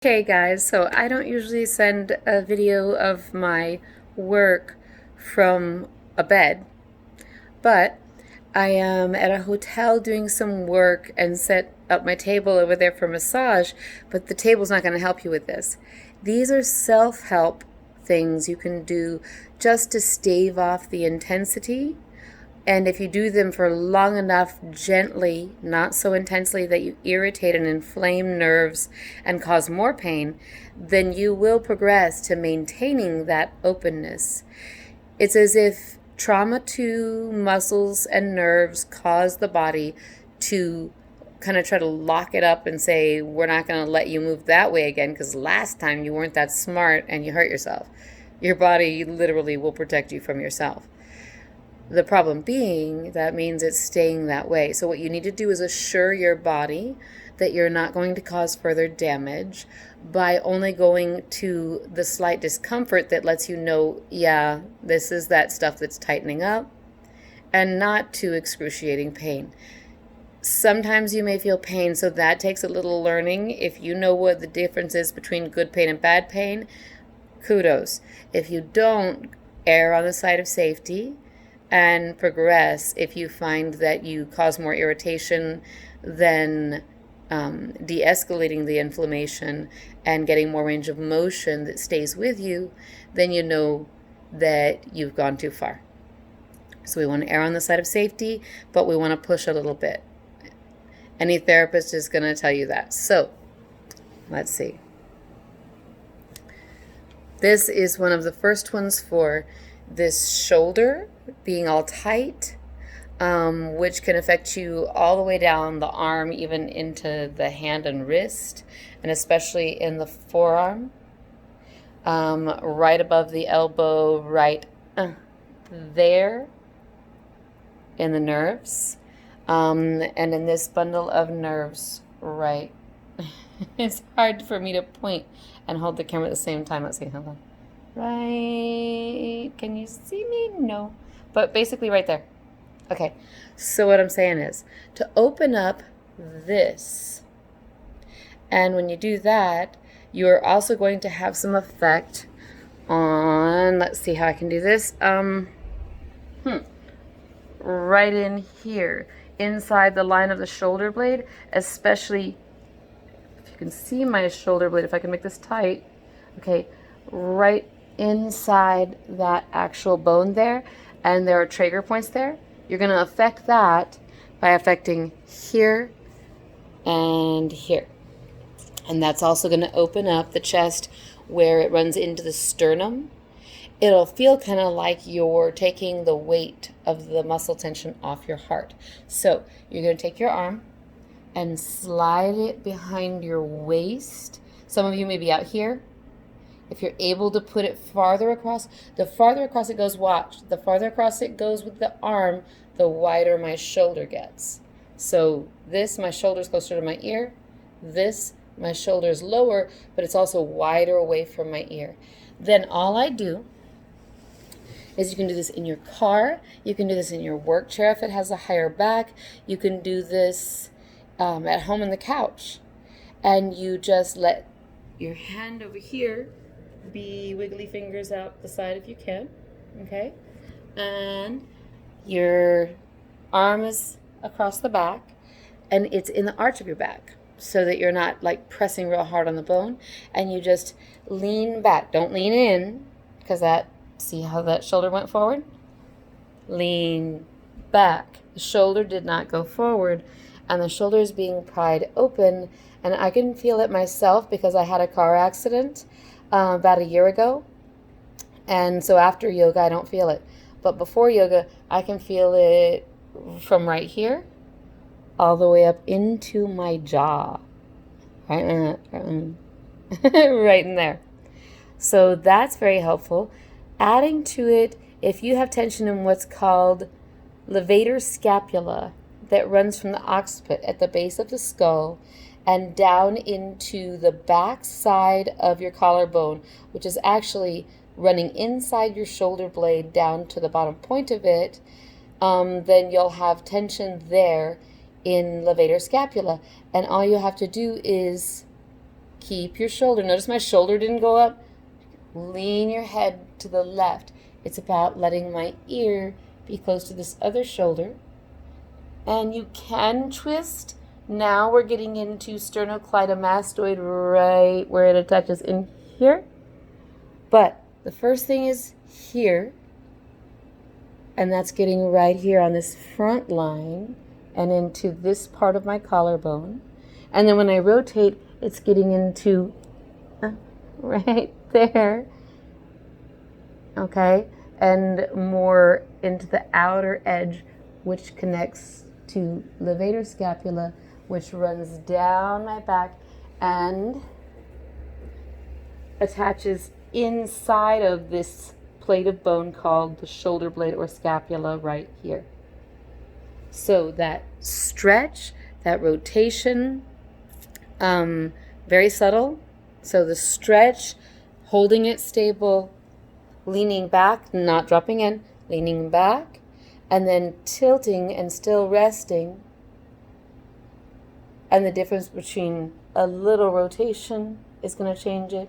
Okay guys, so I don't usually send a video of my work from a bed, but I am at a hotel doing some work and set up my table over there for massage, but the table's not going to help you with this. These are self-help things you can do just to stave off the intensity. And if you do them for long enough, gently, not so intensely that you irritate and inflame nerves and cause more pain, then you will progress to maintaining that openness. It's as if trauma to muscles and nerves cause the body to kind of try to lock it up and say, we're not going to let you move that way again because last time you weren't that smart and you hurt yourself. Your body literally will protect you from yourself. The problem being, that means it's staying that way. So what you need to do is assure your body that you're not going to cause further damage by only going to the slight discomfort that lets you know, yeah, this is that stuff that's tightening up, and not to excruciating pain. Sometimes you may feel pain, so that takes a little learning. If you know what the difference is between good pain and bad pain, kudos. If you don't, err on the side of safety and progress if you find that you cause more irritation than de-escalating the inflammation and getting more range of motion that stays with you, then you know that you've gone too far. So we want to err on the side of safety, but we want to push a little bit. Any therapist is going to tell you that. So let's see. This is one of the first ones for this shoulder being all tight, which can affect you all the way down the arm, even into the hand and wrist, and especially in the forearm, right above the elbow, right there in the nerves, and in this bundle of nerves, right. It's hard for me to point and hold the camera at the same time. Let's see, hold on. Right, can you see me? No, but basically right there. Okay, so what I'm saying is to open up this, and when you do that, you're also going to have some effect on, let's see how I can do this, right in here, inside the line of the shoulder blade, especially, if you can see my shoulder blade, if I can make this tight, okay, right inside that actual bone there, and there are trigger points there. You're going to affect that by affecting here and here. And that's also going to open up the chest where it runs into the sternum. It'll feel kind of like you're taking the weight of the muscle tension off your heart. So you're going to take your arm and slide it behind your waist. Some of you may be out here. If you're able to put it farther across, the farther across it goes, watch, the farther across it goes with the arm, the wider my shoulder gets. So this, my shoulder's closer to my ear. This, my shoulder's lower, but it's also wider away from my ear. Then all I do is you can do this in your car. You can do this in your work chair if it has a higher back. You can do this at home on the couch. And you just let your hand over here be wiggly fingers out the side if you can, okay? And your arm is across the back, and it's in the arch of your back so that you're not like pressing real hard on the bone, and you just lean back. Don't lean in, because that, see how that shoulder went forward? Lean back. The shoulder did not go forward, and the shoulder is being pried open, and I can feel it myself because I had a car accident about a year ago, and so after yoga I don't feel it, but before yoga I can feel it from right here all the way up into my jaw, right right in there. So that's very helpful. Adding to it, if you have tension in what's called levator scapula, that runs from the occiput at the base of the skull and down into the back side of your collarbone, which is actually running inside your shoulder blade down to the bottom point of it, then you'll have tension there in levator scapula. And all you have to do is Keep your shoulder. Notice my shoulder didn't go up. Lean your head to the left. It's about letting my ear be close to this other shoulder. And you can twist. Now we're getting into sternocleidomastoid right where it attaches in here. But the first thing is here. And that's getting right here on this front line and into this part of my collarbone. And then when I rotate, it's getting into right there. Okay? And more into the outer edge, which connects to levator scapula, which runs down my back and attaches inside of this plate of bone called the shoulder blade or scapula right here. So that stretch, that rotation, very subtle. So the stretch, holding it stable, leaning back, not dropping in, leaning back, and then tilting and still resting. And the difference between a little rotation is going to change it.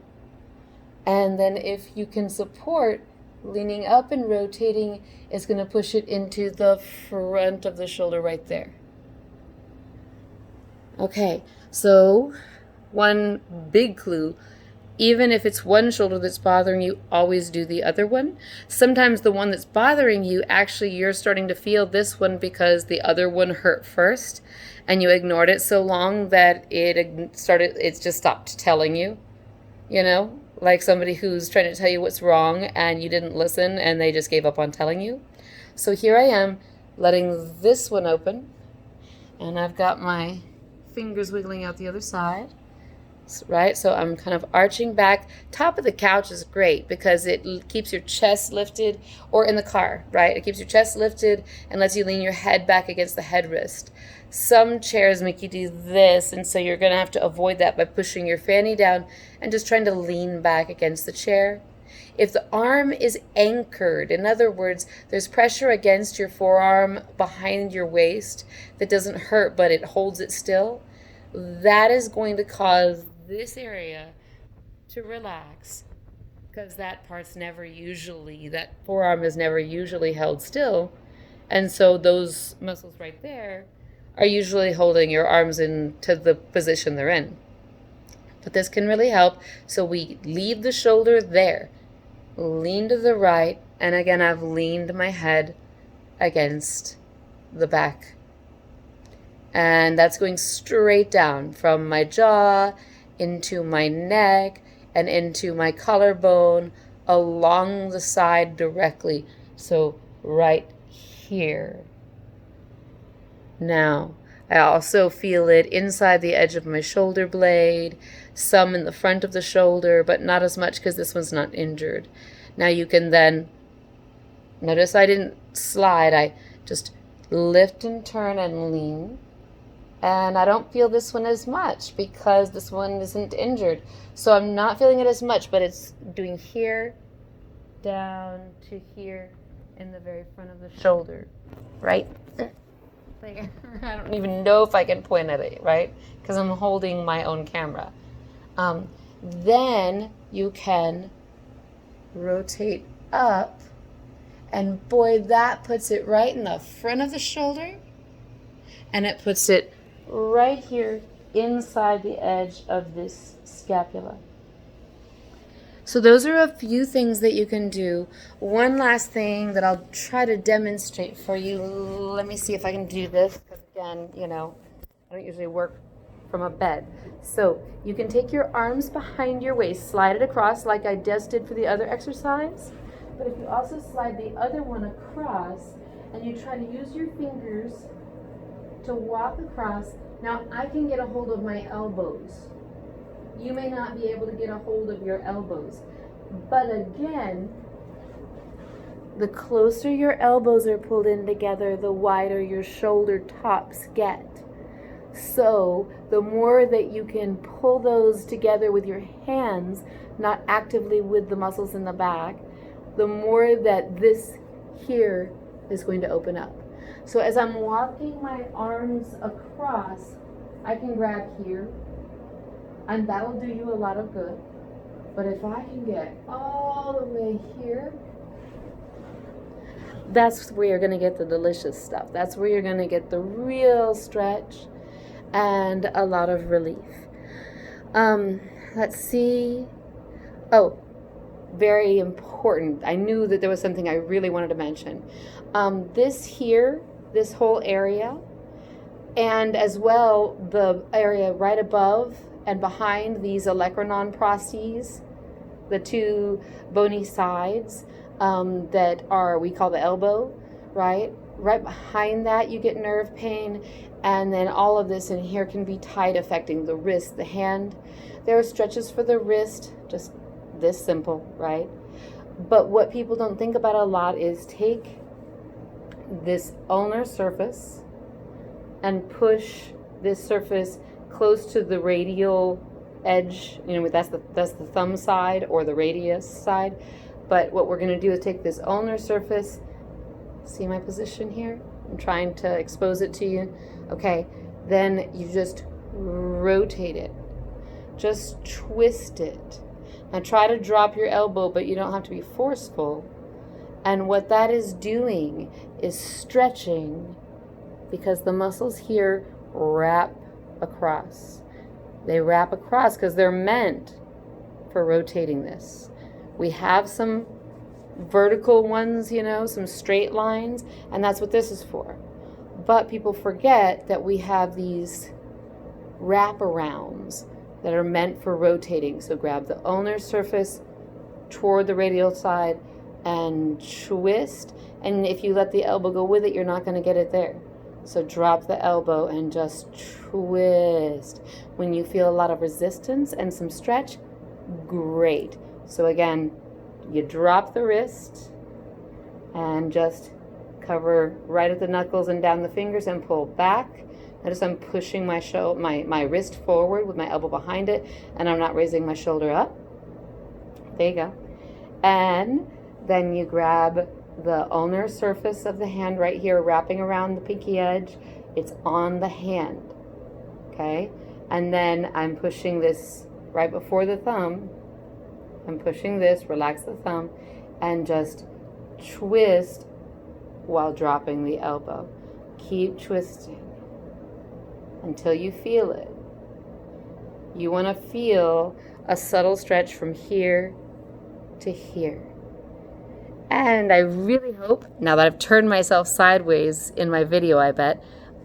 And then if you can support, leaning up and rotating is going to push it into the front of the shoulder right there. Okay, so one big clue, even if it's one shoulder that's bothering you, always do the other one. Sometimes the one that's bothering you, actually you're starting to feel this one because the other one hurt first and you ignored it so long that it just stopped telling you, you know? Like somebody who's trying to tell you what's wrong and you didn't listen and they just gave up on telling you. So here I am letting this one open and I've got my fingers wiggling out the other side, right? So I'm kind of arching back. Top of the couch is great because it keeps your chest lifted, or in the car, right? It keeps your chest lifted and lets you lean your head back against the headrest. Some chairs make you do this, and so you're going to have to avoid that by pushing your fanny down and just trying to lean back against the chair. If the arm is anchored, in other words, there's pressure against your forearm behind your waist that doesn't hurt, but it holds it still, that is going to cause this area to relax because that forearm is never usually held still. And so those muscles right there are usually holding your arms into the position they're in. But this can really help. So we leave the shoulder there, lean to the right, and again I've leaned my head against the back. And that's going straight down from my jaw into my neck and into my collarbone along the side directly. So right here. Now, I also feel it inside the edge of my shoulder blade, some in the front of the shoulder, but not as much because this one's not injured. Now you can then, notice I didn't slide, I just lift and turn and lean. And I don't feel this one as much because this one isn't injured. So I'm not feeling it as much, but it's doing here, down to here in the very front of the shoulder, right? Like, I don't even know if I can point at it, right? Because I'm holding my own camera. Then you can rotate up, and boy, that puts it right in the front of the shoulder, and it puts it right here inside the edge of this scapula. So those are a few things that you can do. One last thing that I'll try to demonstrate for you. Let me see if I can do this, because again, I don't usually work from a bed. So you can take your arms behind your waist, slide it across like I just did for the other exercise. But if you also slide the other one across and you try to use your fingers to walk across, now I can get a hold of my elbows. You may not be able to get a hold of your elbows. But again, the closer your elbows are pulled in together, the wider your shoulder tops get. So the more that you can pull those together with your hands, not actively with the muscles in the back, the more that this here is going to open up. So as I'm walking my arms across, I can grab here, and that will do you a lot of good. But if I can get all the way here, that's where you're going to get the delicious stuff. That's where you're going to get the real stretch and a lot of relief. Let's see. Oh, very important. I knew that there was something I really wanted to mention. This here, this whole area, and as well the area right above and behind these olecranon processes, the two bony sides that are, we call the elbow, right? Right behind that you get nerve pain, and then all of this in here can be tight, affecting the wrist, the hand. There are stretches for the wrist, just this simple, right? But what people don't think about a lot is take this ulnar surface and push this surface close to the radial edge. You know, that's the thumb side or the radius side. But what we're going to do is take this ulnar surface. See my position here? I'm trying to expose it to you. Okay, then you just rotate it. Just twist it. Now try to drop your elbow, but you don't have to be forceful. And what that is doing is stretching, because the muscles here wrap across. They wrap across because they're meant for rotating this. We have some vertical ones, you know, some straight lines, and that's what this is for. But people forget that we have these wraparounds that are meant for rotating. So grab the ulnar surface toward the radial side and twist. And if you let the elbow go with it, you're not going to get it there. So drop the elbow and just twist. When you feel a lot of resistance and some stretch, great. So again, you drop the wrist and just cover right at the knuckles and down the fingers and pull back. Notice I'm pushing my wrist forward with my elbow behind it, and I'm not raising my shoulder up. There you go. And then you grab the ulnar surface of the hand right here, wrapping around the pinky edge. It's on the hand, okay? And then I'm pushing this right before the thumb. I'm pushing this, relax the thumb, and just twist while dropping the elbow. Keep twisting until you feel it. You want to feel a subtle stretch from here to here. And I really hope, now that I've turned myself sideways in my video, I bet,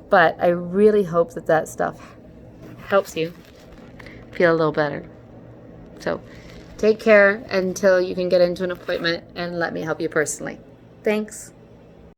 but I really hope that that stuff helps you feel a little better. So take care until you can get into an appointment and let me help you personally. Thanks.